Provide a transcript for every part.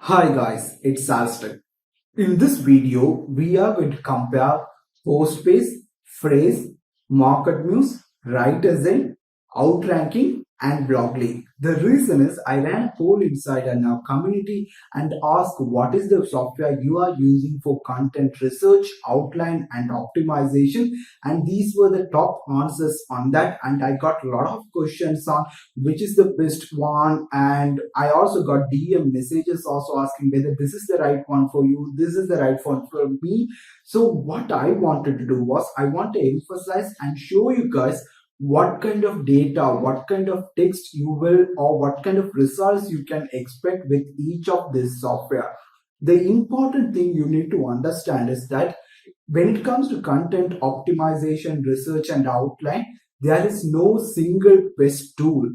Hi guys, it's Alston. In this video, we are going to compare Postpace, Frase, Marketmuse, Writerzen, Outranking, and Blogely. The reason is I ran a poll inside our community and asked what is the software you are using for content research, outline, and optimization. And these were the top answers on that. And I got a lot of questions on which is the best one. And I also got DM messages also asking whether this is the right one for you, this is the right one for me. So what I wanted to do was I want to emphasize and show you guys what kind of data, what kind of text you will, or what kind of results you can expect with each of this software. The important thing you need to understand is that when it comes to content optimization, research, and outline, there is no single best tool.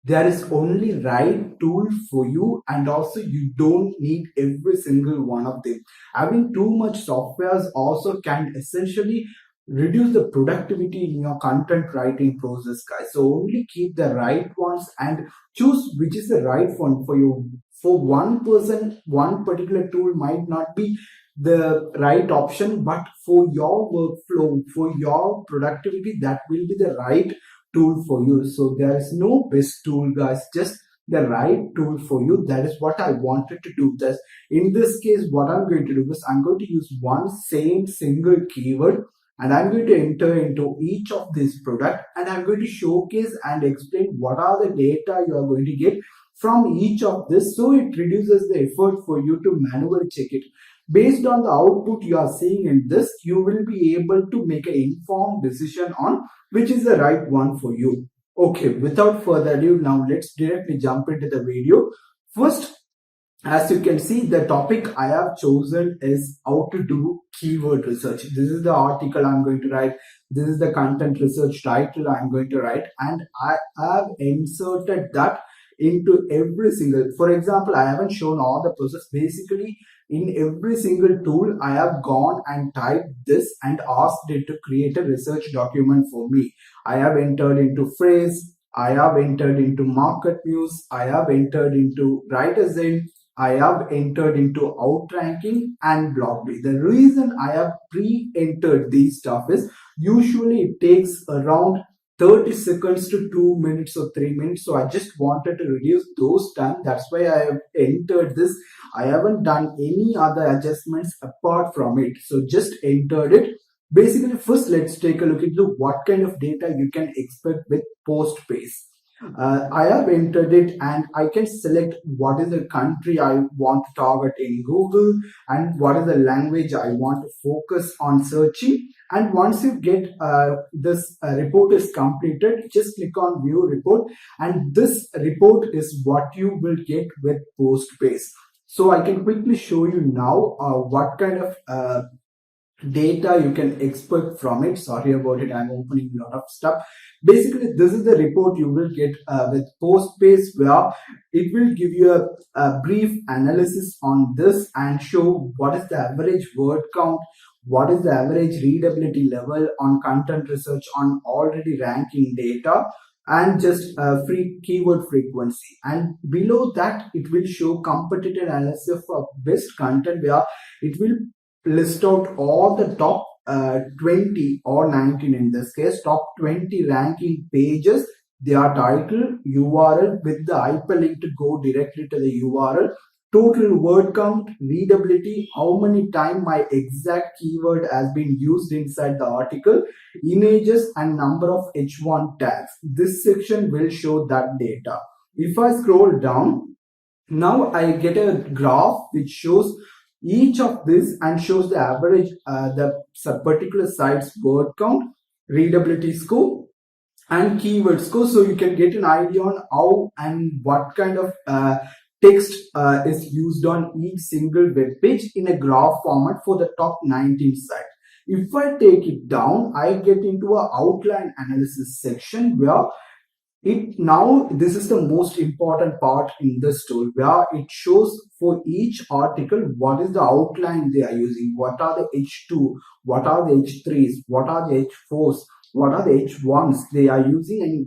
There is only right tool for you, and also you don't need every single one of them. Having too much softwares also can essentially reduce the productivity in your content writing process, guys. So only keep the right ones and choose which is the right one for you. For one person, one particular tool might not be the right option, but for your workflow, for your productivity, that will be the right tool for you. So there is no best tool, guys, just the right tool for you. That is what I wanted to do. This in this case, what I'm going to do is I'm going to use one same single keyword, and I'm going to enter into each of these product, and I'm going to showcase and explain what are the data you are going to get from each of this, so it reduces the effort for you to manually check it. Based on the output you are seeing in this, you will be able to make an informed decision on which is the right one for you. Okay, without further ado, now let's directly jump into the video. First, as you can see, the topic I have chosen is how to do keyword research. This is the article I'm going to write. This is the content research title I'm going to write, and I have inserted that into every single, for example, I haven't shown all the process. Basically, in every single tool, I have gone and typed this and asked it to create a research document for me. I have entered into Frase, I have entered into Marketmuse, I have entered into Writerzen, I have entered into Outranking and Blogely. The reason I have pre-entered these stuff is usually it takes around 30 seconds to 2 minutes or 3 minutes. So I just wanted to reduce those time. That's why I have entered this. I haven't done any other adjustments apart from it. So just entered it. Basically, first let's take a look into what kind of data you can expect with Postpace. I have entered it, and I can select what is the country I want to target in Google and what is the language I want to focus on searching. And once you get this report is completed, just click on view report, and this report is what you will get with Postpace. So I can quickly show you now what kind of data you can expect from it. Sorry about it, I'm opening a lot of stuff. Basically, this is the report you will get with Postpace, where it will give you a brief analysis on this and show what is the average word count, what is the average readability level on content research on already ranking data, and just free keyword frequency. And below that, it will show competitive analysis of best content, where it will list out all the top 20 or 19, in this case top 20 ranking pages, their title, URL with the hyperlink to go directly to the URL, total word count, readability, how many times my exact keyword has been used inside the article, images, and number of H1 tags. This section will show that data. If I scroll down, now I get a graph which shows each of this and shows the average, the particular site's word count, readability score, and keyword score. So you can get an idea on how and what kind of text is used on each single web page in a graph format for the top 19 sites. If I take it down, I get into a outline analysis section, where this is the most important part in this tool, where it shows for each article what is the outline they are using, what are the H2, what are the H3s, what are the H4s, what are the H1s they are using and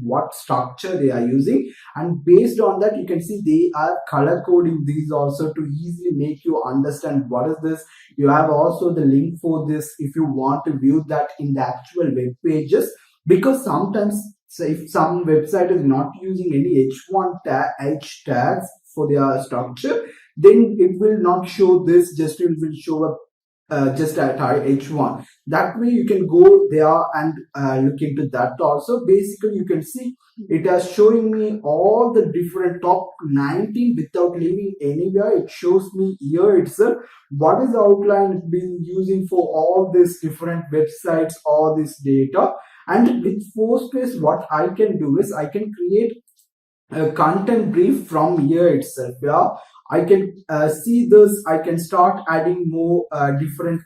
what structure they are using, and based on that you can see they are color coding these also to easily make you understand what is this. You have also the link for this if you want to view that in the actual web pages, because sometimes say if some website is not using any H tags for their structure, then it will not show this, just it will show up just at H1. That way you can go there and look into that also. Basically you can see it is showing me all the different top 19 without leaving anywhere. It shows me here itself what is the outline been using for all these different websites, all this data. And with Postpace, what I can do is I can create a content brief from here itself. Yeah, I can see this. I can start adding more different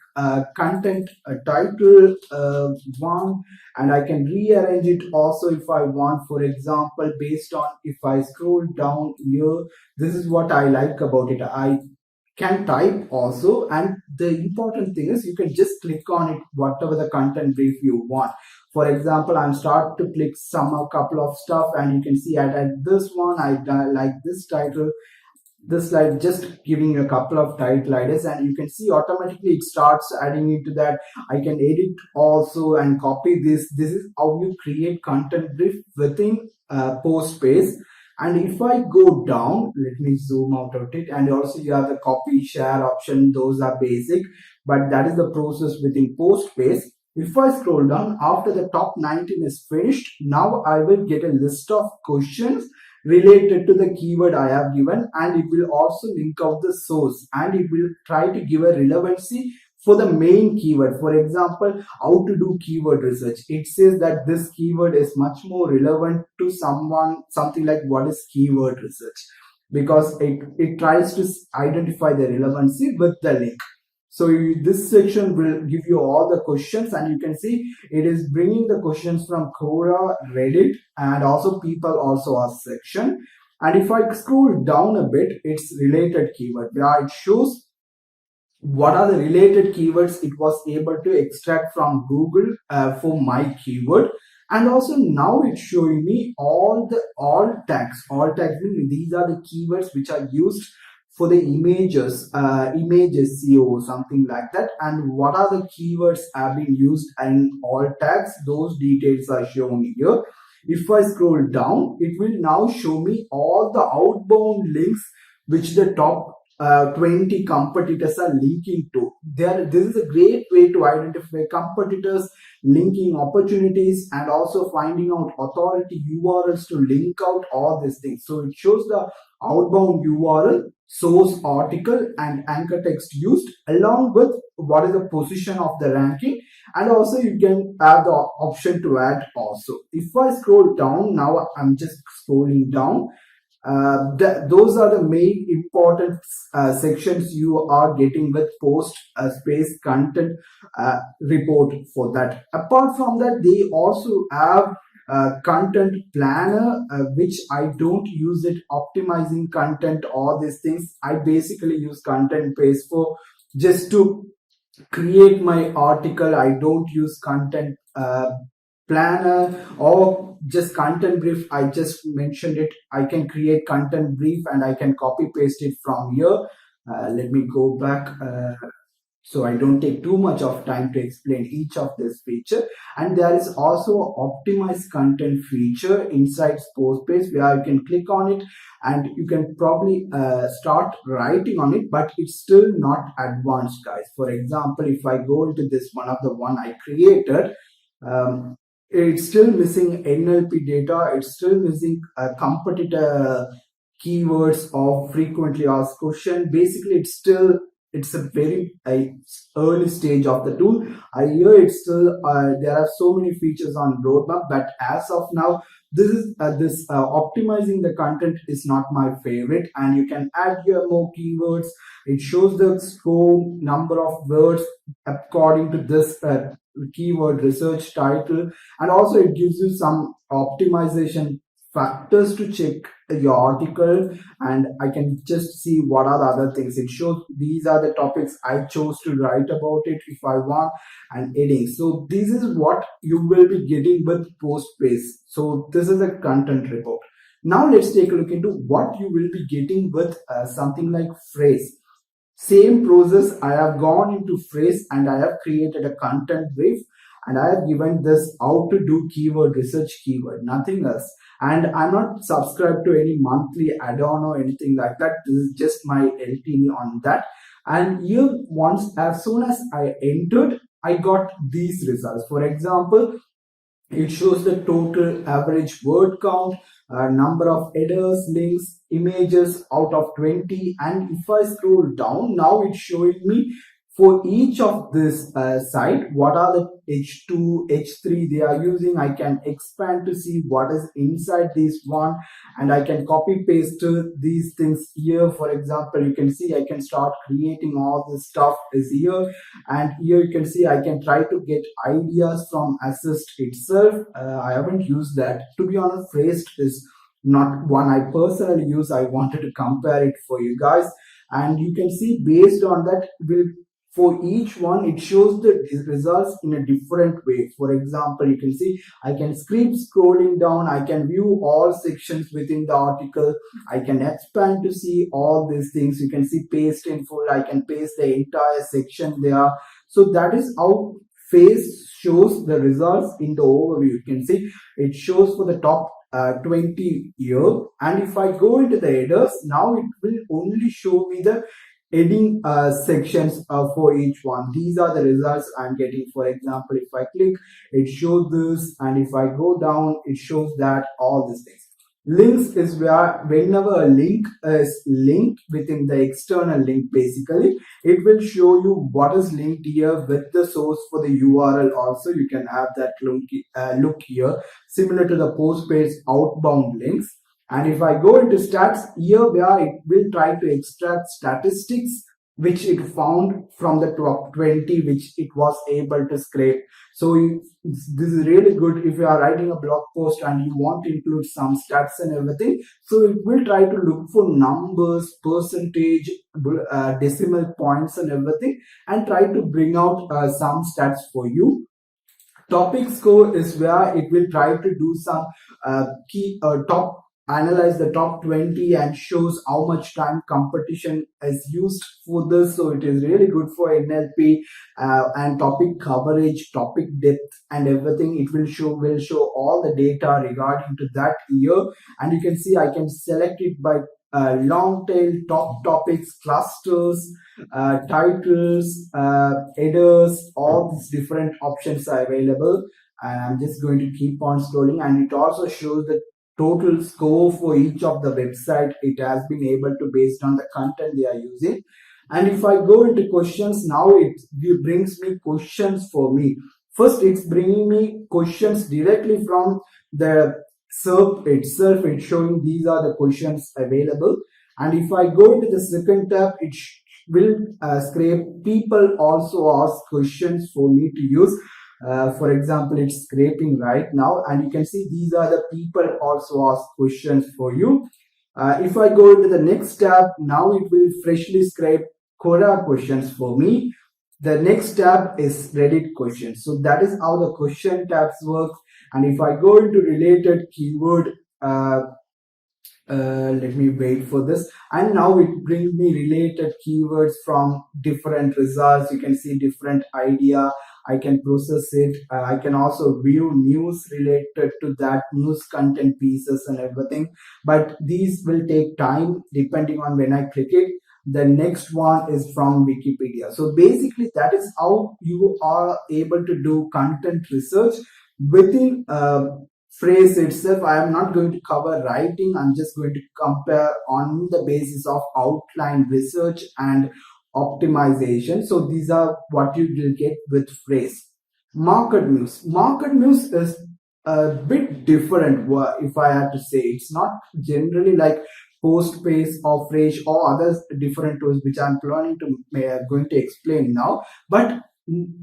content title one, and I can rearrange it also if I want. For example, based on if I scroll down here, this is what I like about it. I can type also, and the important thing is you can just click on it whatever the content brief you want. For example, I'm start to click some a couple of stuff, and you can see I add this one. I like this title, this slide, just giving a couple of title ideas, and you can see automatically it starts adding into that. I can edit also and copy this. This is how you create content brief within Postpace. And if I go down, let me zoom out of it, and also you have the copy share option. Those are basic, but that is the process within Postpace. If I scroll down after the top 19 is finished, now I will get a list of questions related to the keyword I have given, and it will also link out the source, and it will try to give a relevancy for the main keyword. For example, how to do keyword research. It says that this keyword is much more relevant to someone, something like what is keyword research, because it tries to identify the relevancy with the link. So this section will give you all the questions, and you can see it is bringing the questions from Quora, Reddit, and also people also ask section. And if I scroll down a bit, it's related keyword, where it shows what are the related keywords it was able to extract from Google for my keyword. And also now it's showing me all tags. All tags meaning these are the keywords which are used for the images, images SEO, something like that. And what are the keywords have been used in all tags? Those details are shown here. If I scroll down, it will now show me all the outbound links which the top 20 competitors are linking to. This is a great way to identify competitors, linking opportunities, and also finding out authority URLs to link out all these things. So it shows the outbound URL, source article, and anchor text used, along with what is the position of the ranking, and also you can have the option to add also. If I scroll down, now I'm just scrolling down. Those are the main important sections you are getting with Postpace content report for that. Apart from that, they also have content planner, which I don't use it optimizing content, all these things. I basically use Contentpace for just to create my article. I don't use content planner or just content brief. I just mentioned it. I can create content brief and I can copy paste it from here. Let me go back so I don't take too much of time to explain each of this feature. And there is also optimized content feature inside Postpace, where you can click on it and you can probably start writing on it, but it's still not advanced, guys. For example, if I go into this one I created, it's still missing NLP data. It's still missing competitor keywords or frequently asked question. Basically, it's a very early stage of the tool. I hear it's still there are so many features on roadmap, but as of now, this optimizing the content is not my favorite. And you can add here more keywords. It shows the score number of words according to this keyword research title, and also it gives you some optimization factors to check your article, and I can just see what are the other things. It shows these are the topics I chose to write about it if I want, and heading. So this is what you will be getting with Postpace. So this is a content report. Now let's take a look into what you will be getting with something like Frase. Same process, I have gone into Frase and I have created a content brief, and I have given this how to do keyword research, keyword, nothing else. And I'm not subscribed to any monthly add-on or anything like that. This is just my LTV on that. And here, once as soon as I entered, I got these results. For example, it shows the total average word count, number of headers, links, images out of 20. And if I scroll down, now it's showing me for each of this site, what are the H2, H3 they are using. I can expand to see what is inside this one, and I can copy paste these things here. For example, you can see I can start creating all this stuff is here, and here you can see I can try to get ideas from Assist itself. I haven't used that, to be honest. Phrase is not one I personally use. I wanted to compare it for you guys, and you can see based on that will for each one it shows the results in a different way. For example, you can see I can keep scrolling down, I can view all sections within the article, I can expand to see all these things. You can see paste in full, I can paste the entire section there. So that is how Phase shows the results in the overview. You can see it shows for the top 20 year, and if I go into the headers, now it will only show me the heading sections for each one. These are the results I'm getting. For example, if I click, it shows this, and if I go down, it shows that all these things. Links is where whenever a link is linked within the external link, basically it will show you what is linked here with the source for the URL. Also, you can have that look here, similar to the Postpace outbound links. And if I go into stats, here where it will try to extract statistics which it found from the top 20 which it was able to scrape. So this is really good if you are writing a blog post and you want to include some stats and everything. So it will try to look for numbers, percentage, decimal points and everything, and try to bring out some stats for you. Topic score is where it will try to do some key top analyze the top 20 and shows how much time competition is used for this. So it is really good for NLP and topic coverage, topic depth and everything. It will show all the data regarding to that year. And you can see I can select it by long tail, top topics, clusters, titles, headers. All these different options are available, and I'm just going to keep on scrolling. And it also shows the total score for each of the website it has been able to based on the content they are using. And if I go into questions, now it brings me questions for me. First, it's bringing me questions directly from the SERP itself. It's showing these are the questions available. And if I go into the second tab, it will scrape people also ask questions for me to use. For example, it's scraping right now, and you can see these are the people also ask questions for you. If I go to the next tab, now it will freshly scrape Quora questions for me. The next tab is Reddit questions. So that is how the question tabs work. And if I go into related keyword, let me wait for this, and now it brings me related keywords from different results. You can see different idea. I can process it. I can also view news related to that, news content pieces and everything. But these will take time depending on when I click it. The next one is from Wikipedia. So basically that is how you are able to do content research within Phrase itself. I am not going to cover writing. I'm just going to compare on the basis of outline research and optimization. So these are what you will get with Phrase. Marketmuse. Marketmuse is a bit different, if I had to say. It's not generally like Postpace or Frase or other different tools which I'm planning to going to explain now. But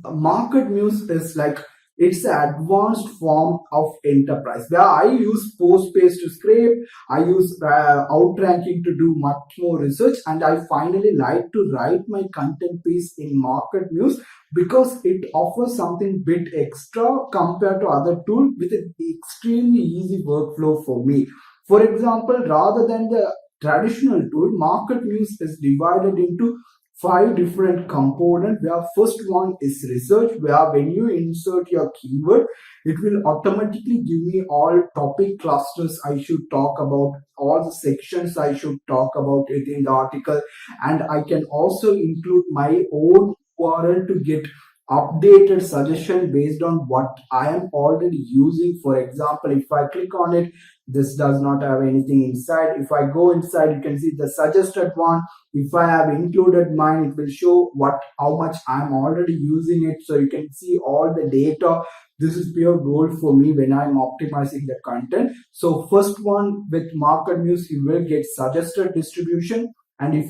Marketmuse is like It's an advanced form of enterprise where I use Postpace to scrape, I use Outranking to do much more research, and I finally like to write my content piece in Marketmuse because it offers something bit extra compared to other tool with an extremely easy workflow for me. For example, rather than the traditional tool, Marketmuse is divided into five different components, where first one is research, where when you insert your keyword, it will automatically give me all topic clusters I should talk about, all the sections I should talk about it in the article, and I can also include my own URL to get updated suggestion based on what I am already using. For example, if I click on it, this does not have anything inside. If I go inside, you can see the suggested one. If I have included mine, it will show how much I'm already using it, so you can see all the data. This is pure gold for me when I'm optimizing the content. So first one, with Marketmuse, you will get suggested distribution, and if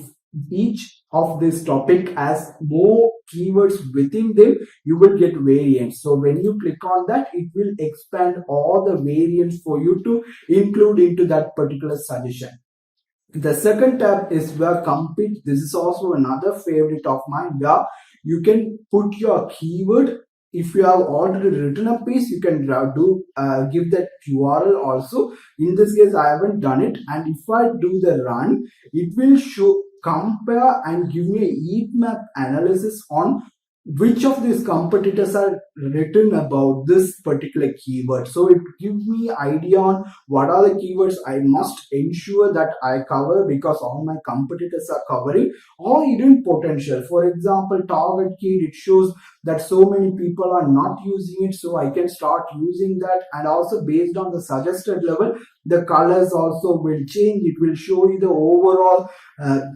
each of this topic has more keywords within them, you will get variants. So when you click on that, it will expand all the variants for you to include into that particular suggestion. The second tab is where compete. This is also another favorite of mine, where you can put your keyword. If you have already written a piece, you can give that URL also. In this case, I haven't done it, and if I do the run, it will show, compare, and give me a heat map analysis on which of these competitors are written about this particular keyword. So it gives me idea on what are the keywords I must ensure that I cover because all my competitors are covering, or hidden potential. For example, target key, it shows that so many people are not using it, so I can start using that. And also based on the suggested level, the colors also will change. It will show you the overall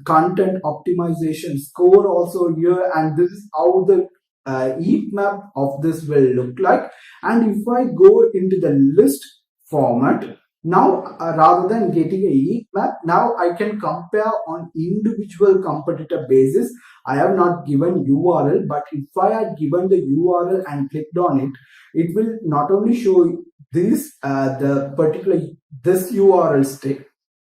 content optimization score also here, and this is how the heat map of this will look like. And if I go into the list format, now rather than getting a heat map, now I can compare on individual competitor basis. I have not given URL, but if I had given the URL and clicked on it, it will not only show this the particular this URL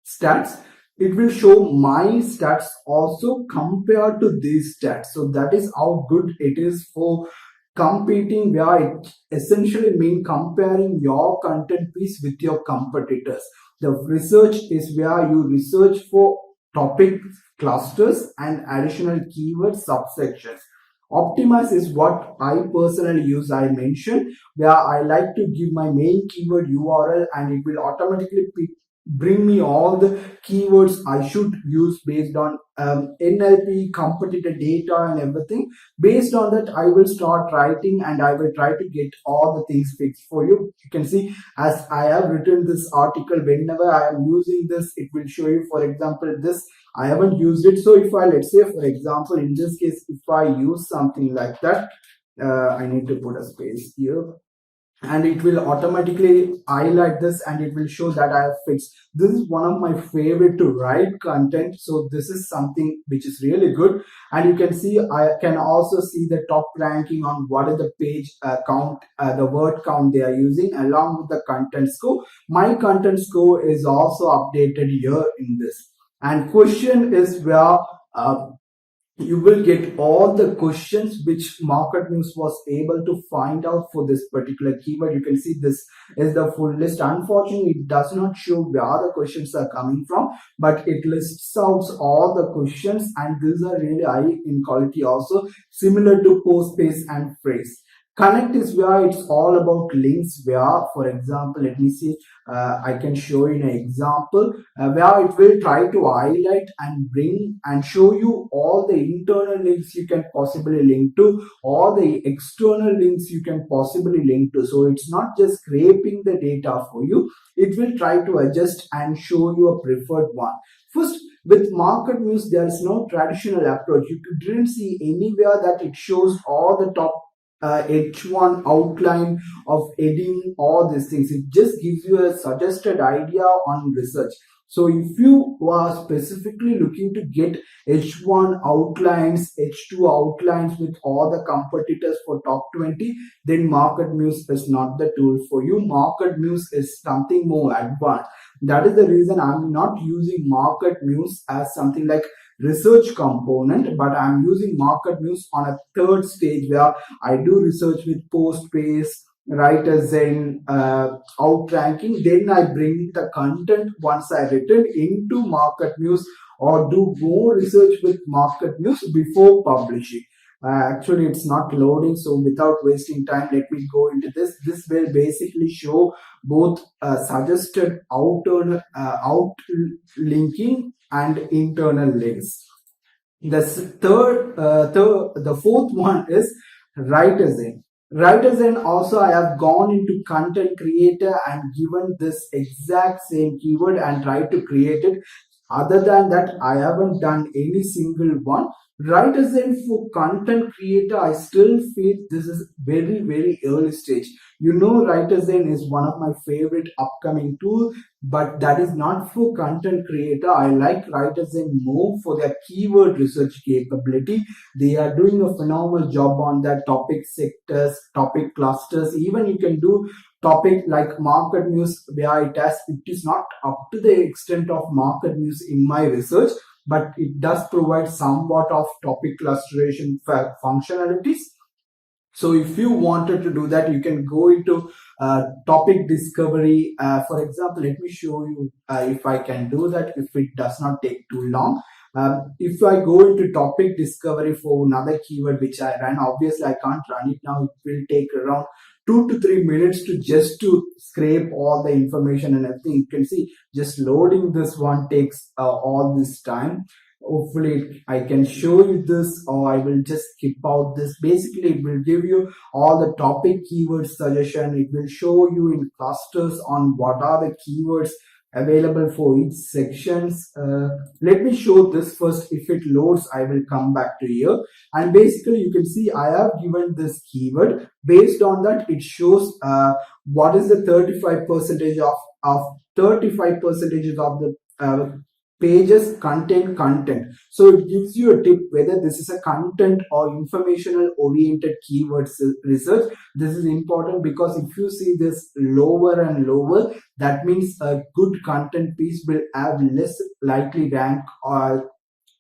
stats, it will show my stats also compared to these stats. So that is how good it is for competing, where it essentially means comparing your content piece with your competitors. The research is where you research for topic clusters and additional keyword subsections. Optimize is what I personally use. I mentioned where I like to give my main keyword URL, and it will automatically bring me all the keywords I should use based on NLP, competitor data, and everything. Based on that, I will start writing, and I will try to get all the things fixed for you. You can see as I have written this article, whenever I am using this, it will show you. For example, this I haven't used it. So if I, let's say for example, in this case, if I use something like that, I need to put a space here, and it will automatically highlight this, and it will show that I have fixed. This is one of my favorite to write content, so this is something which is really good. And you can see, I can also see the top ranking on what is the page count, the word count they are using, along with the content score. My content score is also updated here in this. And question is where you will get all the questions which Marketmuse was able to find out for this particular keyword. You can see this is the full list. Unfortunately, it does not show where the questions are coming from, but it lists out all the questions, and these are really high in quality also, similar to Postpace and Frase. Connect is where it's all about links, where, for example, let me see, I can show you an example where it will try to highlight and bring and show you all the internal links you can possibly link to, all the external links you can possibly link to. So it's not just scraping the data for you, it will try to adjust and show you a preferred one. First, with Marketmuse, there is no traditional approach. You didn't see anywhere that it shows all the top H1 outline of heading, all these things. It just gives you a suggested idea on research. So if you are specifically looking to get H1 outlines, H2 outlines with all the competitors for top 20, then Marketmuse is not the tool for you. Marketmuse is something more advanced. That is the reason I'm not using Marketmuse as something like research component, but I'm using Marketmuse on a third stage where I do research with Postpace, Writerzen, Outranking. Then I bring the content once I written into Marketmuse or do more research with Marketmuse before publishing. Actually, it's not loading, so without wasting time, let me go into this. This will basically show both suggested outer outlinking and internal links. The fourth one is Writerzen. Writerzen also I have gone into content creator and given this exact same keyword and tried to create it. Other than that, I haven't done any single one. Writerzen for content creator, I still feel this is very early stage. You know, Writerzen is one of my favorite upcoming tools, but that is not for content creator. I like Writerzen more for their keyword research capability. They are doing a phenomenal job on their topic sectors, topic clusters. Even you can do topic like Marketmuse where it is not up to the extent of Marketmuse in my research, but it does provide somewhat of topic clusteration functionalities. So if you wanted to do that, you can go into topic discovery. For example, let me show you if I can do that, if it does not take too long. If I go into topic discovery for another keyword which I ran, obviously I can't run it now. It will take around 2 to 3 minutes to just to scrape all the information and everything. You can see just loading this one takes all this time. Hopefully I can show you this, or I will just skip out this. Basically it will give you all the topic keyword suggestion. It will show you in clusters on what are the keywords available for each sections. Let me show this first. If it loads, I will come back to here, and basically you can see I have given this keyword. Based on that, it shows what is the 35 percentage of 35 percentages of the pages content. So it gives you a tip whether this is a content or informational oriented keywords research. This is important because if you see this lower and lower, that means a good content piece will have less likely rank or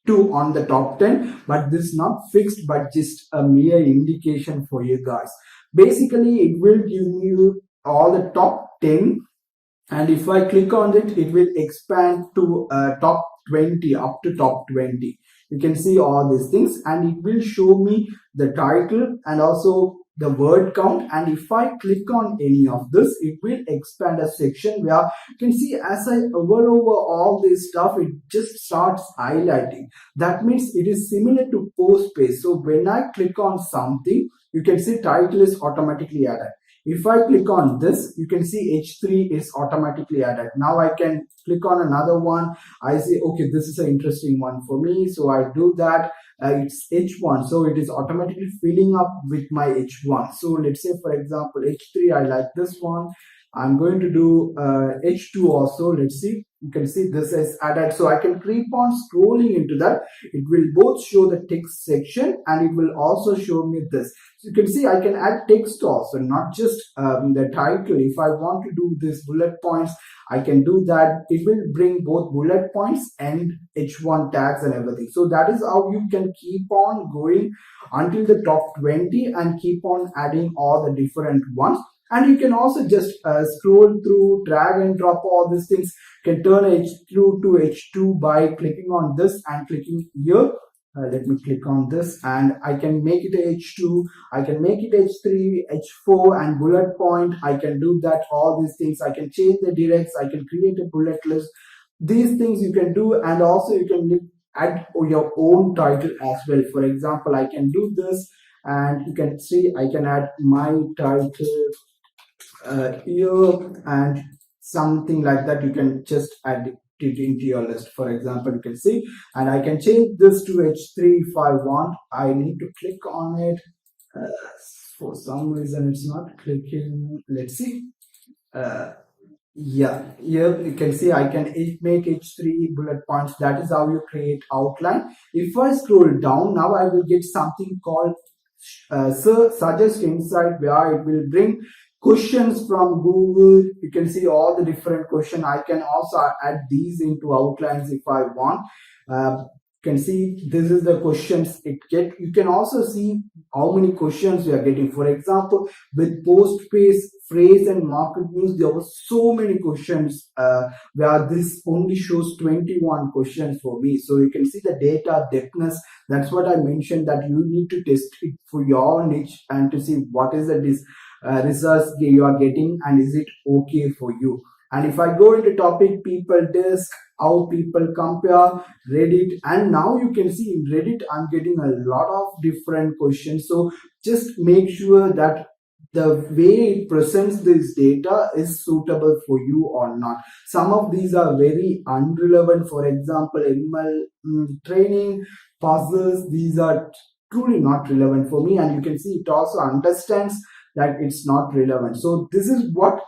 two on the top 10, but this is not fixed but just a mere indication for you guys. Basically it will give you all the top 10, and if I click on it, it will expand to top 20, up to top 20. You can see all these things, and it will show me the title and also the word count. And if I click on any of this, it will expand a section where you can see as I hover over all this stuff, it just starts highlighting. That means it is similar to Postpace. So when I click on something, you can see title is automatically added. If I click on this, you can see H3 is automatically added. Now I can click on another one. I say, okay, this is an interesting one for me. So I do that. It's H1. So it is automatically filling up with my H1. So let's say, for example, H3, I like this one. I'm going to do H2 also. Let's see. You can see this is added. So I can keep on scrolling into that. It will both show the text section and it will also show me this. So you can see I can add text also, not just the title. If I want to do this bullet points, I can do that. It will bring both bullet points and H1 tags and everything. So that is how you can keep on going until the top 20 and keep on adding all the different ones. And you can also just scroll through, drag and drop all these things. You can turn H2 to H2 by clicking on this and clicking here. Let me click on this and I can make it H2, I can make it H3, H4 and bullet point. I can do that, all these things. I can change the directs, I can create a bullet list. These things you can do, and also you can add your own title as well. For example, I can do this and you can see I can add my title here and something like that. You can just add it into your list. For example, you can see, and I can change this to H3 if I want. I need to click on it. For some reason it's not clicking. Let's see. Yeah, here you can see I can make each three bullet points. That is how you create outline. If I scroll down, now I will get something called suggest insight, where it will bring questions from Google. You can see all the different questions. I can also add these into outlines if I want. Can see this is the questions it get. You can also see how many questions you are getting. For example, with Postpace, Phrase, and Marketmuse, there were so many questions, where this only shows 21 questions for me. So you can see the data depthness. That's what I mentioned, that you need to test it for your niche and to see what is the results you are getting and is it okay for you. And if I go into topic people disk, how people compare, Reddit, and now you can see in Reddit I'm getting a lot of different questions. So just make sure that the way it presents this data is suitable for you or not. Some of these are very unrelevant. For example, ML training, puzzles, these are truly not relevant for me. And you can see it also understands that it's not relevant. So this is what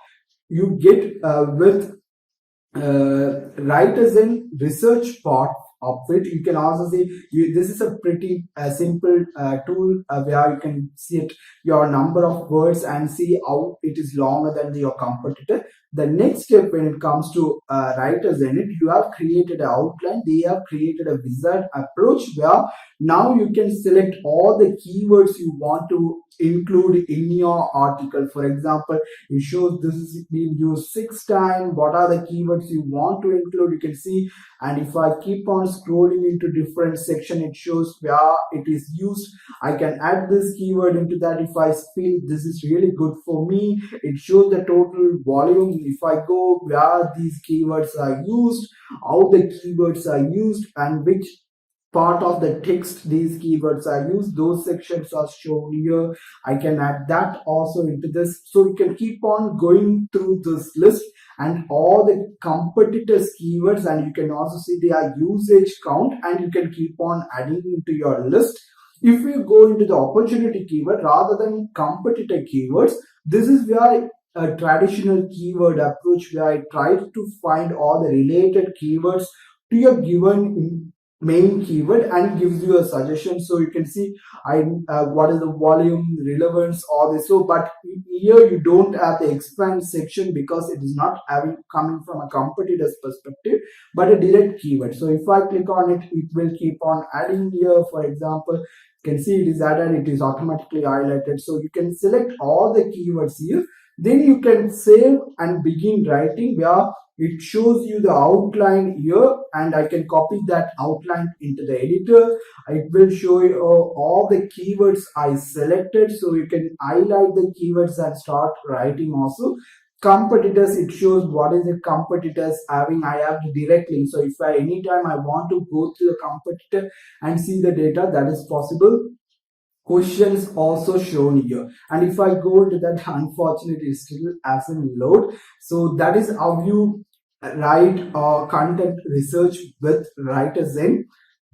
you get with Writerzen research part of it. You can also see this is a pretty simple tool where you can see it, your number of words, and see how it is longer than your competitor. The next step when it comes to Writerzen, you have created an outline. They have created a wizard approach where now you can select all the keywords you want to include in your article. For example, it shows this is being used 6 times. What are the keywords you want to include? You can see. And if I keep on scrolling into different section, it shows where it is used. I can add this keyword into that. If I feel this is really good for me, it shows the total volume. If I go where these keywords are used, how the keywords are used, and which part of the text these keywords are used, those sections are shown here. I can add that also into this. So you can keep on going through this list and all the competitors keywords, and you can also see their usage count, and you can keep on adding into your list. If you go into the opportunity keyword rather than competitor keywords, this is where a traditional keyword approach, where I try to find all the related keywords to your given main keyword and gives you a suggestion. So you can see I what is the volume, relevance, all this. So but here you don't have the expand section because it is not having coming from a competitor's perspective but a direct keyword. So if I click on it, it will keep on adding here. For example, you can see it is added, it is automatically highlighted. So you can select all the keywords here, then you can save and begin writing, where it shows you the outline here, and I can copy that outline into the editor. It will show you all the keywords I selected, so you can highlight the keywords and start writing. Also competitors, it shows what is the competitors having. I have the direct link, so if I anytime I want to go to the competitor and see the data, that is possible. Questions also shown here, and if I go to that, unfortunately it still hasn't load. So that is how you write content research with Writerzen.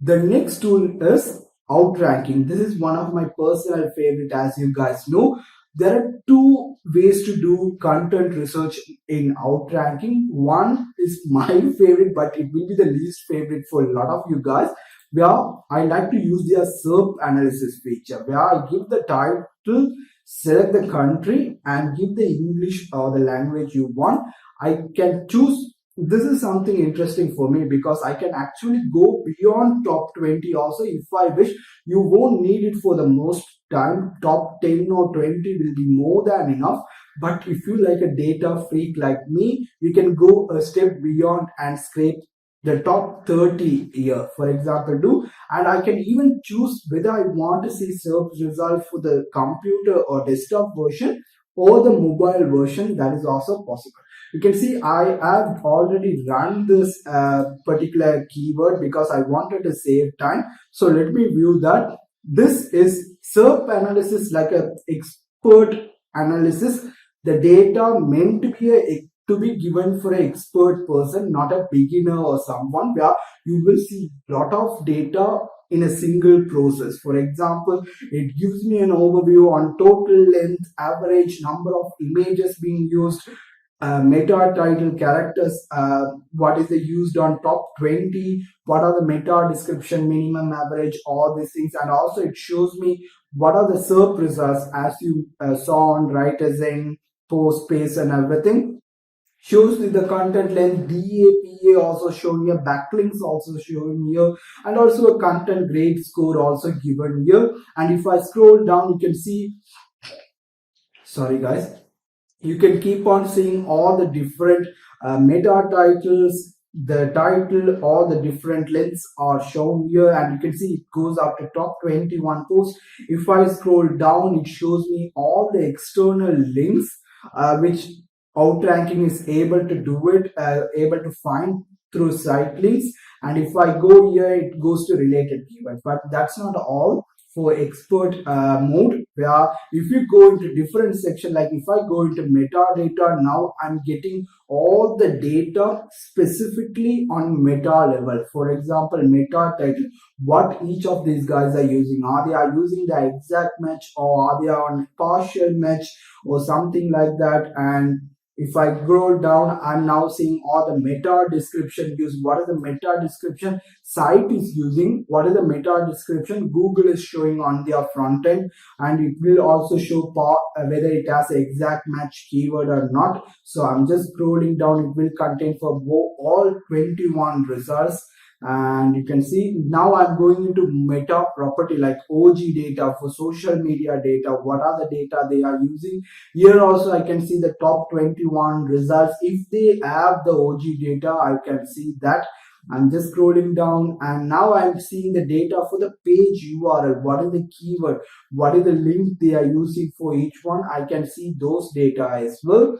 The next tool is Outranking. This is one of my personal favorite. As you guys know, there are two ways to do content research in Outranking. One is my favorite, but it will be the least favorite for a lot of you guys, where I like to use their SERP analysis feature, where I give the title, select the country, and give the English or the language you want. I can choose. This is something interesting for me because I can actually go beyond top 20 also if I wish. You won't need it for the most time. Top 10 or 20 will be more than enough. But if you like a data freak like me, you can go a step beyond and scrape the top 30 here, for example, do. And I can even choose whether I want to see search result for the computer or desktop version or the mobile version. That is also possible. You can see I have already run this particular keyword because I wanted to save time. So let me view that. This is SERP analysis, like a expert analysis. The data meant to be given for an expert person, not a beginner or someone, where you will see lot of data in a single process. For example, it gives me an overview on total length, average number of images being used, meta title characters, what is the used on top 20, what are the meta description, minimum, average, all these things. And also it shows me what are the SERP results, as you saw on Writerzen, Postpace and everything. Shows the content length, DAPA also showing here, backlinks also showing here, and also a content grade score also given here. And if I scroll down, you can see, sorry guys, you can keep on seeing all the different meta titles, the title, all the different lengths are shown here, and you can see it goes up to top 21 posts. If I scroll down, it shows me all the external links which Outranking is able to do it, able to find through site links. And if I go here, it goes to related keywords. But that's not all. For expert mode, where if you go into different section, like if I go into metadata, now I'm getting all the data specifically on meta level. For example, meta title, what each of these guys are using, are they are using the exact match, or are they on partial match or something like that. And if I scroll down, I'm now seeing all the meta description used. What is the meta description site is using? What is the meta description Google is showing on their front end? And it will also show whether it has an exact match keyword or not. So I'm just scrolling down. It will contain for all 21 results. And you can see now I'm going into meta property, like OG data for social media data. What are the data they are using? Here also I can see the top 21 results. If they have the OG data, I can see that. I'm just scrolling down, and now I'm seeing the data for the page URL. What is the keyword? What is the link they are using for each one? I can see those data as well.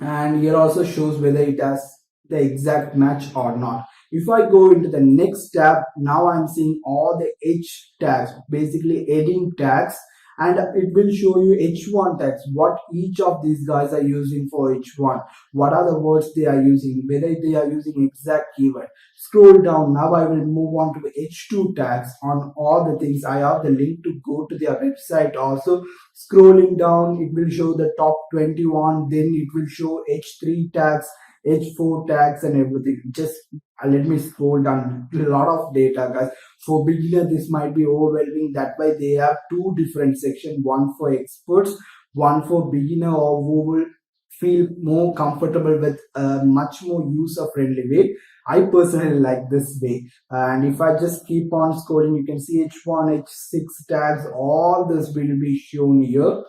And here also shows whether it has the exact match or not. If I go into the next tab, now I'm seeing all the H tags, basically heading tags, and it will show you H1 tags, what each of these guys are using for H1, what are the words they are using, whether they are using exact keyword. Scroll down, now I will move on to H2 tags on all the things. I have the link to go to their website also. Scrolling down, it will show the top 21, then it will show H3 tags, H4 tags and everything. Just let me scroll down. A lot of data, guys. For beginner, this might be overwhelming. That why they have two different sections, one for experts, one for beginner, or who will feel more comfortable with a much more user friendly way. I personally like this way. And if I just keep on scrolling, you can see H1, H6 tags, all this will be shown here.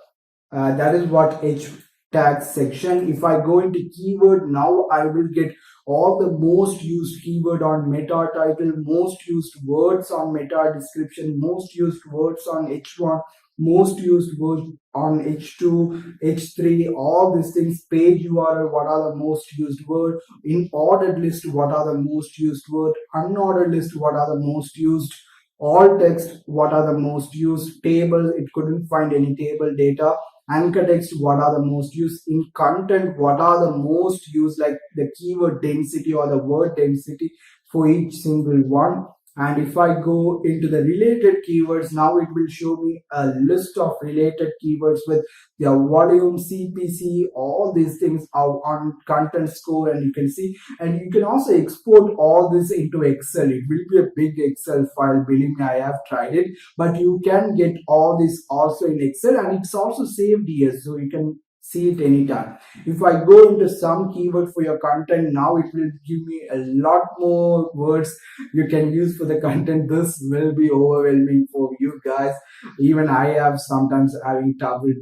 That is what H tag section. If I go into keyword, now I will get all the most used keyword on meta title, most used words on meta description, most used words on H1, most used words on H2, H3, all these things. Page URL, what are the most used word? In ordered list, what are the most used word? Unordered list, what are the most used? All text, what are the most used? Table, it couldn't find any table data. Anchor text, what are the most used? In content, what are the most used, like the keyword density or the word density for each single one. And if I go into the related keywords, now it will show me a list of related keywords with their volume, CPC, all these things are on content score, and you can see. And you can also export all this into Excel. It will be a big Excel file. Believe me, I have tried it. But you can get all this also in Excel, and it's also saved here, so you can see it anytime. If I go into some keyword for your content, now it will give me a lot more words you can use for the content. This will be overwhelming for you guys. Even I have sometimes having trouble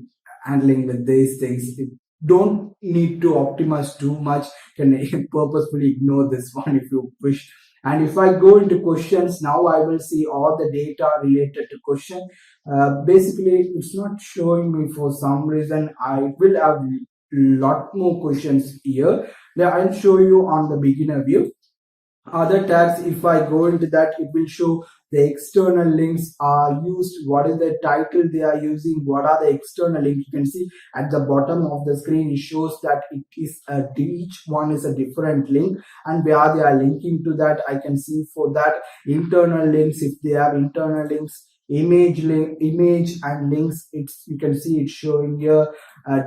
handling with these things. Don't need to optimize too much. You can purposefully ignore this one if you wish. And if I go into questions, now I will see all the data related to question. Basically, it's not showing me for some reason. I will have lot more questions here. Now I'll show you on the beginner view. Other tags, if I go into that, it will show the external links are used, what is the title they are using, what are the external links. You can see at the bottom of the screen, it shows that it is each one is a different link, and where they are linking to that. I can see for that internal links, if they have internal links, image and links, you can see it showing here.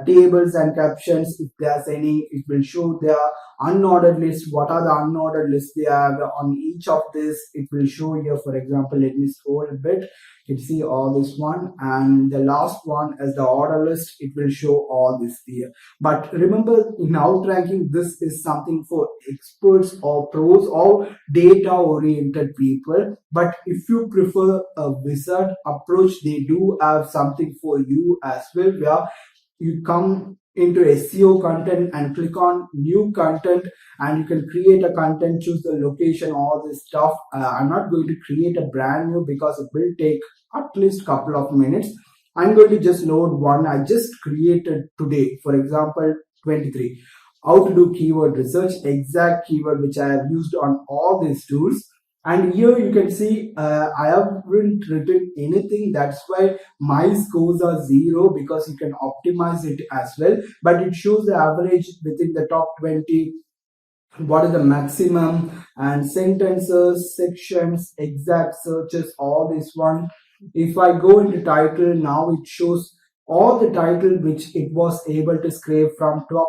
tables and captions. If there's any, it will show their unordered list, what are the unordered lists they have on each of this. It will show here. For example, let me scroll a bit. You can see all this one, and the last one as the order list, it will show all this here. But remember, in outranking, this is something for experts or pros or data oriented people. But if you prefer a wizard approach, they do have something for you as well, where you come into SEO content and click on new content, and you can create a content, choose the location, all this stuff. I'm not going to create a brand new because it will take at least couple of minutes. I'm going to just load one I just created today. For example, 23, how to do keyword research, exact keyword which I have used on all these tools. And here you can see I haven't written anything. That's why my scores are 0, because you can optimize it as well. But it shows the average within the top 20, what is the maximum, and sentences, sections, exact searches, all this one. If I go into title, now it shows all the title which it was able to scrape from top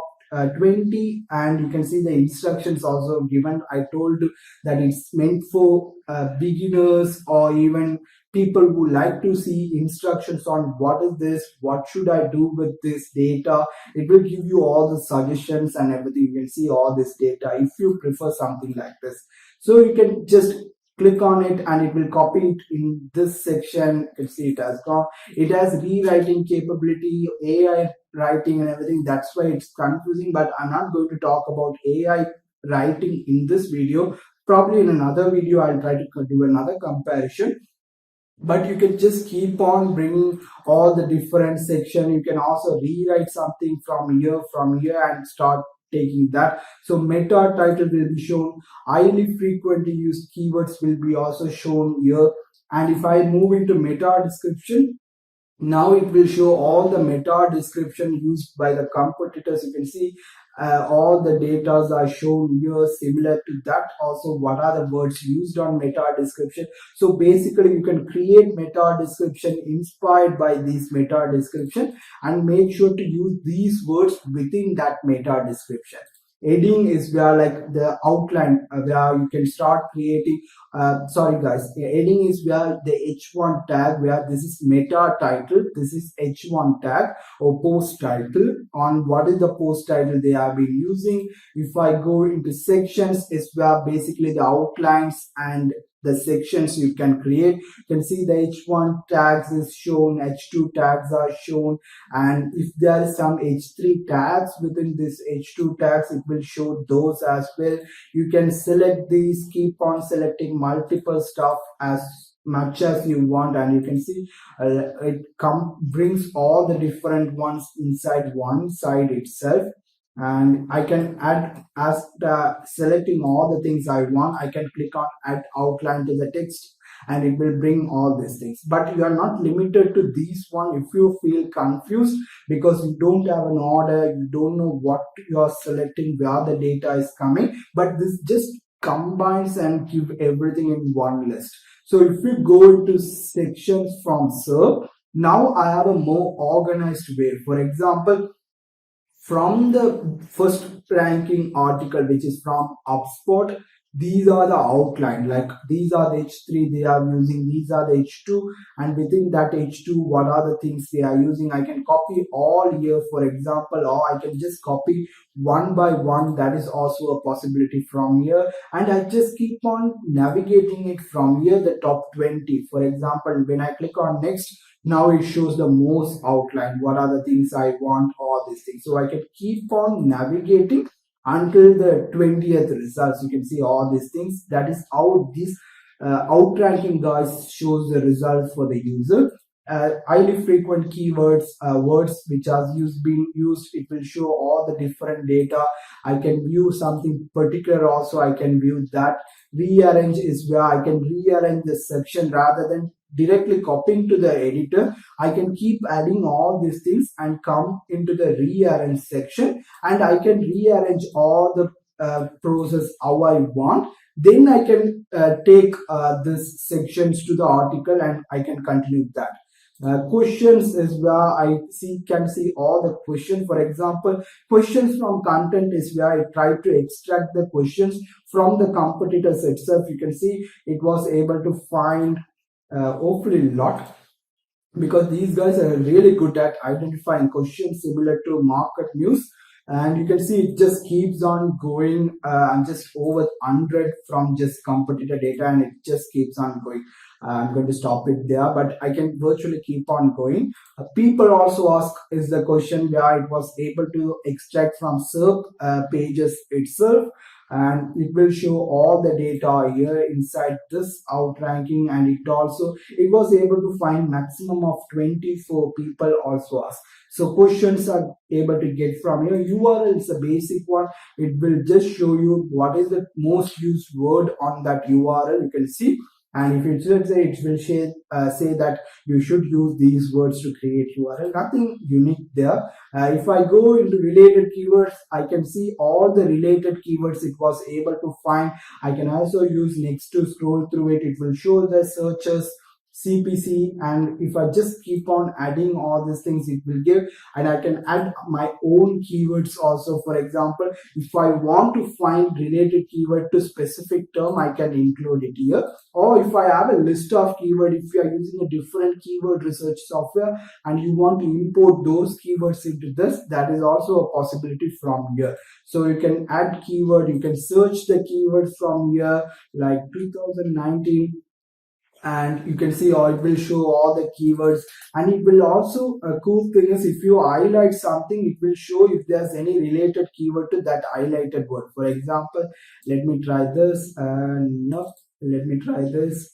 20, and you can see the instructions also given. I told that it's meant for beginners or even people who like to see instructions on what is this, what should I do with this data. It will give you all the suggestions and everything. You can see all this data if you prefer something like this. So you can just click on it and it will copy it in this section. You can see it has gone. It has rewriting capability, AI writing and everything. That's why it's confusing, but I'm not going to talk about AI writing in this video. Probably in another video I'll try to do another comparison. But you can just keep on bringing all the different section. You can also rewrite something from here and start taking that. So meta title will be shown, highly frequently used keywords will be also shown here. And if I move into meta description, now it will show all the meta description used by the competitors. You can see all the data are shown here. Similar to that, also what are the words used on meta description. So basically you can create meta description inspired by this meta description, and make sure to use these words within that meta description. Heading is where like the outline, where you can start creating. Sorry guys, heading is where the h1 tag, where this is meta title, this is h1 tag or post title, on what is the post title they have been using. If I go into sections, is where basically the outlines and the sections you can create. You can see the h1 tags is shown, h2 tags are shown, and if there is some h3 tags within this h2 tags, it will show those as well. You can select these, keep on selecting multiple stuff as much as you want, and you can see it brings all the different ones inside one side itself. And I can add, as selecting all the things I want, I can click on add outline to the text and it will bring all these things. But you are not limited to these one. If you feel confused because you don't have an order, you don't know what you are selecting, where the data is coming, but this just combines and give everything in one list. So if you go into sections from SERP, now I have a more organized way. For example, from the first ranking article, which is from HubSpot, these are the outline, like these are the h3 they are using, these are the h2, and within that h2 what are the things they are using. I can copy all here, for example, or I can just copy one by one. That is also a possibility from here, and I just keep on navigating it from here, the top 20. For example, when I click on next, now it shows the most outline, what are the things I want, all these things. So I can keep on navigating until the 20th results. You can see all these things. That is how this outranking guys shows the results for the user. Highly frequent keywords, words which are being used, it will show all the different data. I can view something particular also, I can view that. Rearrange is where I can rearrange the section rather than directly copying to the editor. I can keep adding all these things and come into the rearrange section, and I can rearrange all the process how I want. Then I can take these sections to the article and I can continue that. Questions is where I can see all the questions. For example, questions from content is where I try to extract the questions from the competitors itself. You can see it was able to find hopefully a lot, because these guys are really good at identifying questions similar to Marketmuse. And you can see it just keeps on going, and just over 100 from just competitor data, and it just keeps on going. I'm going to stop it there, but I can virtually keep on going. People also ask is the question where it was able to extract from SERP pages itself, and it will show all the data here inside this outranking. And it was able to find maximum of 24 people also ask. So questions are able to get from here. URL is a basic one. It will just show you what is the most used word on that URL. You can see, and if it should say, it will say that you should use these words to create URL. Nothing unique there. If I go into related keywords, I can see all the related keywords it was able to find. I can also use next to scroll through it. It will show the searches, CPC, and if I just keep on adding all these things, it will give. And I can add my own keywords also. For example, if I want to find related keyword to specific term, I can include it here. Or if I have a list of keyword, if you are using a different keyword research software and you want to import those keywords into this, that is also a possibility from here. So you can add keyword, you can search the keyword from here, like 2019, and you can see, or it will show all the keywords. And it will also, a cool thing is, if you highlight something, it will show if there's any related keyword to that highlighted word. For example, let me try this. No, let me try this.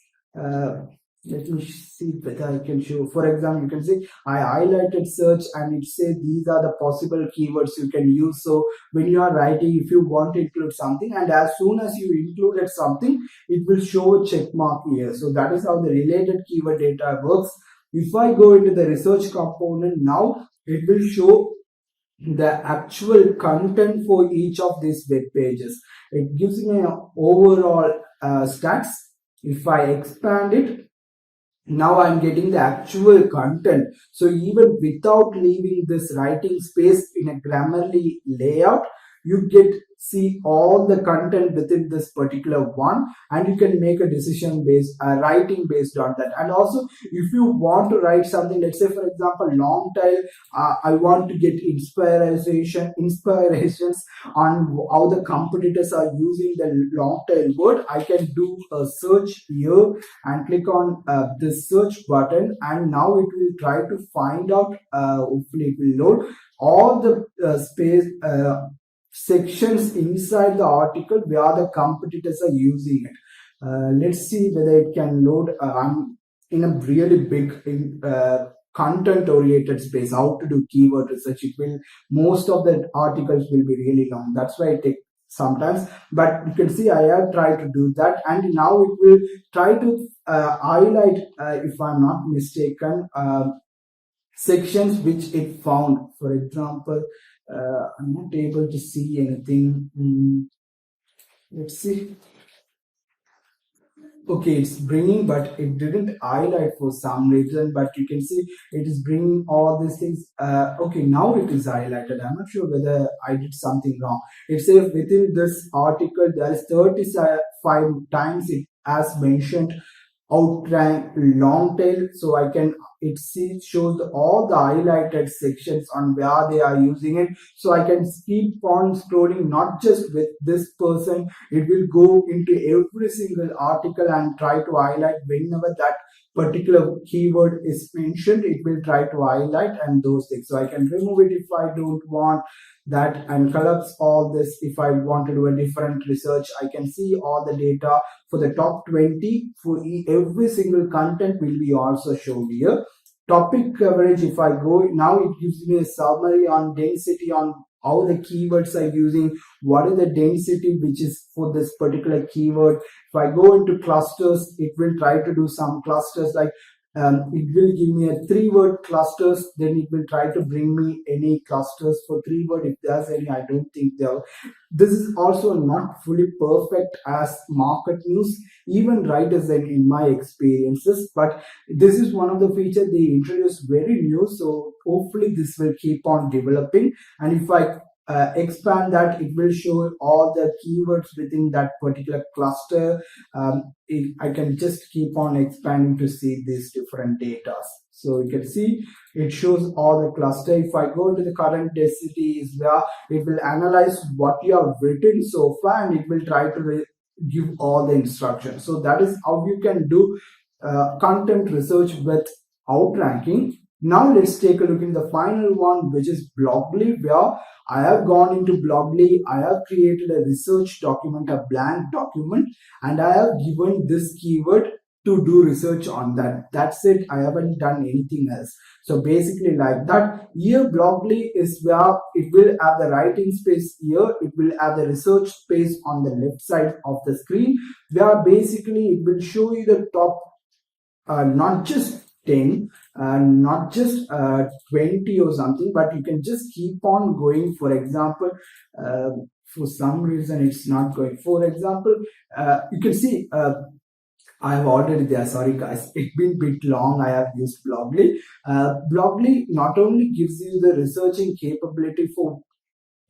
Let me see whether I can show. For example, you can see I highlighted search, and it says these are the possible keywords you can use. So when you are writing, if you want to include something, and as soon as you included something, it will show a check mark here. So that is how the related keyword data works. If I go into the research component now, it will show the actual content for each of these web pages. It gives me an overall stats. If I expand it, now I'm getting the actual content. So even without leaving this writing space in a Grammarly layout, you get see all the content within this particular one, and you can make a decision based writing based on that. And also, if you want to write something, let's say for example long tail, I want to get inspirations on how the competitors are using the long tail word, I can do a search here and click on this search button, and now it will try to find out, hopefully it will load all the space sections inside the article where the competitors are using it. Let's see whether it can load. I'm in a really big content oriented space, how to do keyword research. It will, most of the articles will be really long, that's why it takes sometimes. But you can see I have tried to do that, and now it will try to highlight, if I'm not mistaken, sections which it found. For example, I'm not able to see anything. Let's see. Okay, it's bringing, but it didn't highlight for some reason. But you can see it is bringing all these things. Okay, now it is highlighted. I'm not sure whether I did something wrong. It says within this article there is 35 times it has mentioned outrank long tail. So I can, it shows all the highlighted sections on where they are using it. So I can keep on scrolling, not just with this person, it will go into every single article and try to highlight whenever that particular keyword is mentioned, it will try to highlight and those things. So I can remove it if I don't want that, and collapse all this. If I want to do a different research, I can see all the data for the top 20 for every single content will be also shown here. Topic coverage, if I go now, it gives me a summary on density, on how the keywords are using, what is the density which is for this particular keyword. If I go into clusters, it will try to do some clusters like it will give me a 3-word clusters. Then it will try to bring me any clusters for 3-word. If there's any, I don't think there. This is also not fully perfect as Marketmuse, even Writerzen in my experiences. But this is one of the features they introduced very new. So hopefully this will keep on developing. And if I expand that, it will show all the keywords within that particular cluster. I can just keep on expanding to see these different data. So you can see it shows all the cluster. If I go to the current density is where it will analyze what you have written so far, and it will try to give all the instructions. So that is how you can do content research with Outranking. Now let's take a look in the final one, which is Blogely, where I have gone into Blogely. I have created a research document, a blank document, and I have given this keyword to do research on that. That's it. I haven't done anything else. So basically like that. Here Blogely is where it will have the writing space here. It will have the research space on the left side of the screen, where basically it will show you the top, not just 10, not just 20 or something, but you can just keep on going. For example, for some reason it's not going. For example, you can see I have already there. Sorry guys, it's been a bit long. I have used Blogly. Blogly not only gives you the researching capability for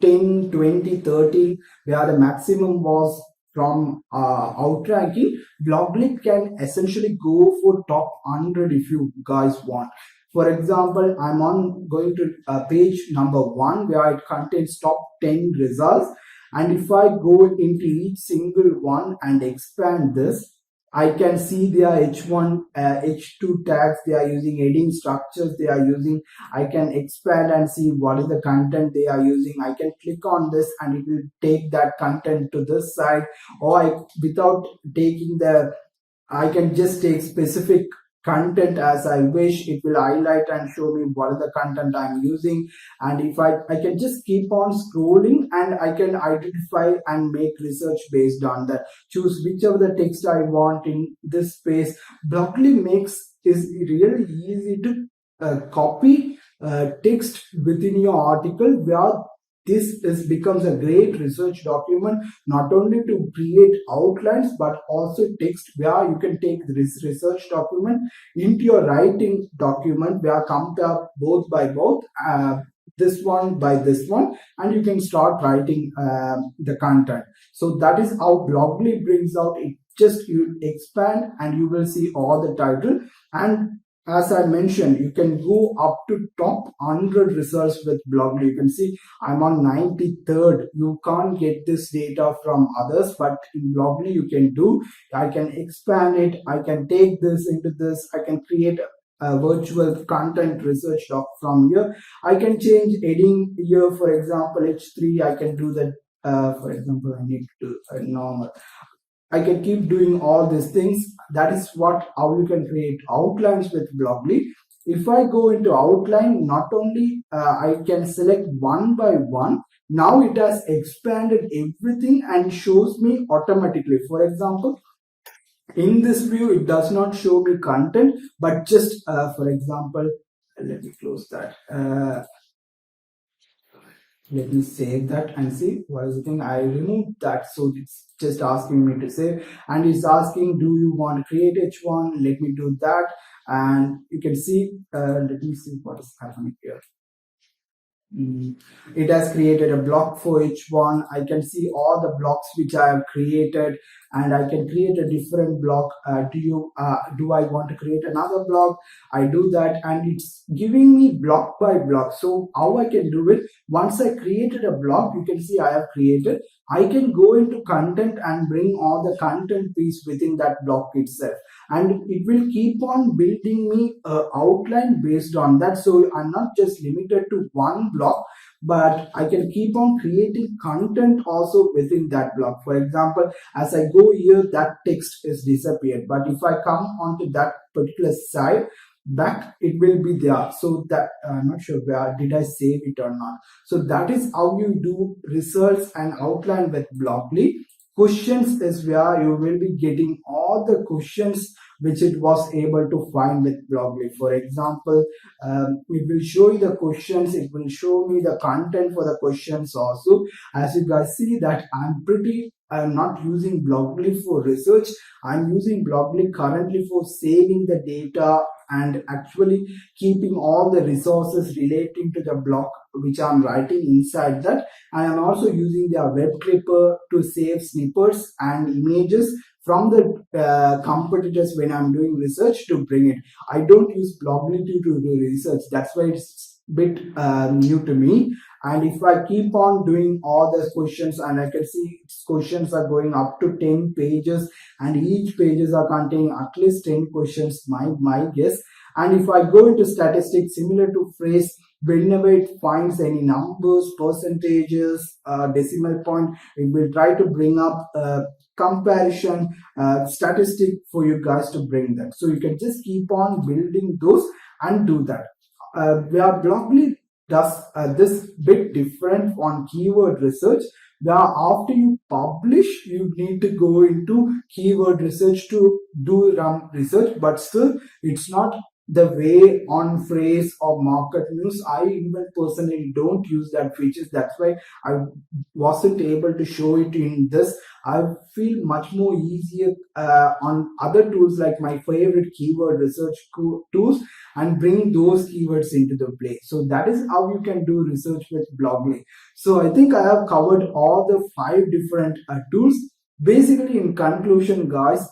10, 20, 30, where the maximum was from Outranking. Blogly can essentially go for top 100 if you guys want. For example, I'm on going to page number 1, where it contains top 10 results. And if I go into each single one and expand this, I can see their H1, H2 tags they are using, heading structures they are using. I can expand and see what is the content they are using. I can click on this and it will take that content to this side, or without taking I can just take specific content as I wish. It will highlight and show me what is the content I'm using. And if I can just keep on scrolling, and I can identify and make research based on that. Choose whichever the text I want in this space. Blogly is really easy to copy text within your article, where becomes a great research document, not only to create outlines but also text, where you can take this research document into your writing document, where compare both by both, this one by this one, and you can start writing the content. So that is how Blogly brings out it. Just you expand and you will see all the title. And as I mentioned, you can go up to top 100 results with Blogly. You can see I'm on 93rd. You can't get this data from others, but in Blogly you can do. I can expand it. I can take this into this. I can create a virtual content research doc from here. I can change heading here. For example, H3. I can do that. For example, I need to do a normal. I can keep doing all these things. That is how you can create outlines with Blogly. If I go into outline, not only I can select one by one, now it has expanded everything and shows me automatically. For example, in this view, it does not show me content, but just for example, let me close that. Let me save that and see what is the thing. I removed that, so it's just asking me to save, and it's asking, do you want to create H1? Let me do that, and you can see, let me see what is happening here. It has created a block for each one. I can see all the blocks which I have created, and I can create a different block. Do I want to create another block? I do that, and it's giving me block by block. So how I can do it, once I created a block, you can see I have created, I can go into content and bring all the content piece within that block itself, and it will keep on building me an outline based on that. So I'm not just limited to one block, but I can keep on creating content also within that block. For example, as I go here, that text is disappeared, but if I come onto that particular side back, it will be there. So that I'm not sure where did I save it or not. So that is how you do results and outline with Blogly. Questions is where you will be getting all the questions which it was able to find with Blogly. For example, it will show you the questions, it will show me the content for the questions also. As you guys see that I'm not using Blogly for research. I'm using Blogly currently for saving the data and actually keeping all the resources relating to the blog which I'm writing inside that. I am also using their web clipper to save snippets and images from the competitors when I'm doing research to bring it. I don't use Blogly to do research. That's why it's a bit new to me. And if I keep on doing all the questions, and I can see questions are going up to 10 pages, and each pages are containing at least 10 questions, my guess. And if I go into statistics similar to Frase, whenever it finds any numbers, percentages, decimal point, it will try to bring up comparison statistic for you guys to bring that. So you can just keep on building those and do that. Where Blogly does this bit different on keyword research. Where after you publish, you need to go into keyword research to do run research, but still it's not the way on Frase or Marketmuse. I even personally don't use that features. That's why I wasn't able to show it in this. I feel much more easier on other tools like my favorite keyword research tools and bring those keywords into the play. So that is how you can do research with Blogly. So I think I have covered all the 5 different tools. Basically, in conclusion, guys,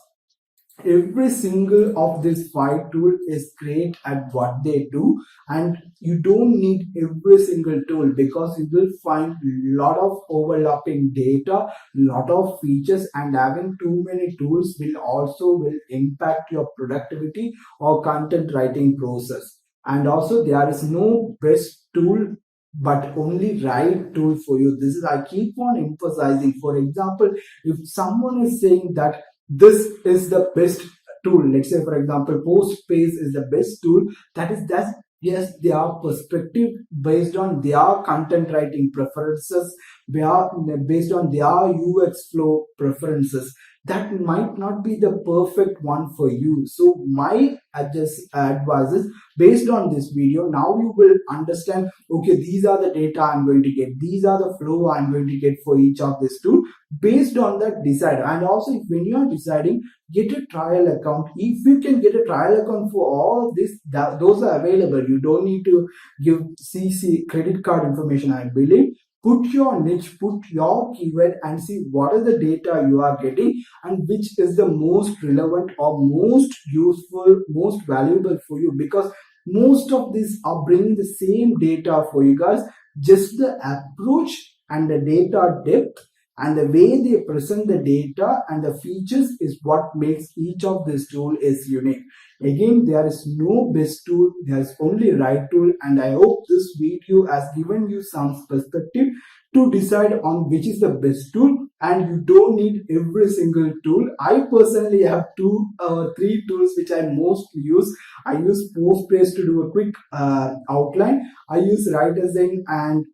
every single of these 5 tools is great at what they do, and you don't need every single tool because you will find a lot of overlapping data, lot of features, and having too many tools will impact your productivity or content writing process. And also there is no best tool but only right tool for you. This is I keep on emphasizing. For example, if someone is saying that this is the best tool, let's say for example Postpace is the best tool, that's yes, their perspective based on their content writing preferences, based on their UX flow preferences. That might not be the perfect one for you. So my advice is, based on this video, now you will understand, okay, these are the data I'm going to get, these are the flow I'm going to get for each of these two. Based on that, decide. And also, when you are deciding, get a trial account. If you can get a trial account for all of this, those are available. You don't need to give CC credit card information, I believe. Put your niche, put your keyword, and see what is the data you are getting and which is the most relevant or most useful, most valuable for you, because most of these are bringing the same data for you guys. Just the approach and the data depth and the way they present the data and the features is what makes each of this tool is unique. Again, there is no best tool, there is only right tool, and I hope this video has given you some perspective to decide on which is the best tool. And you don't need every single tool. I personally have 2 or 3 tools which I mostly use. I use Postpace to do a quick outline. I use Writerzen and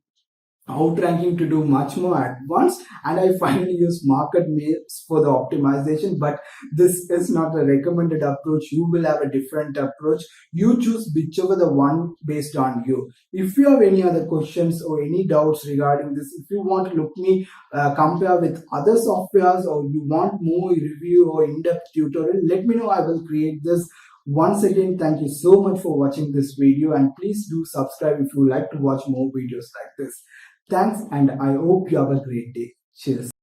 Outranking to do much more advanced, and I finally use Marketmuse for the optimization. But this is not a recommended approach. You will have a different approach. You choose whichever the one based on you. If you have any other questions or any doubts regarding this, if you want to look me compare with other softwares, or you want more review or in-depth tutorial, let me know. I will create this. Once again, thank you so much for watching this video, and please do subscribe if you like to watch more videos like this. Thanks, and I hope you have a great day. Cheers.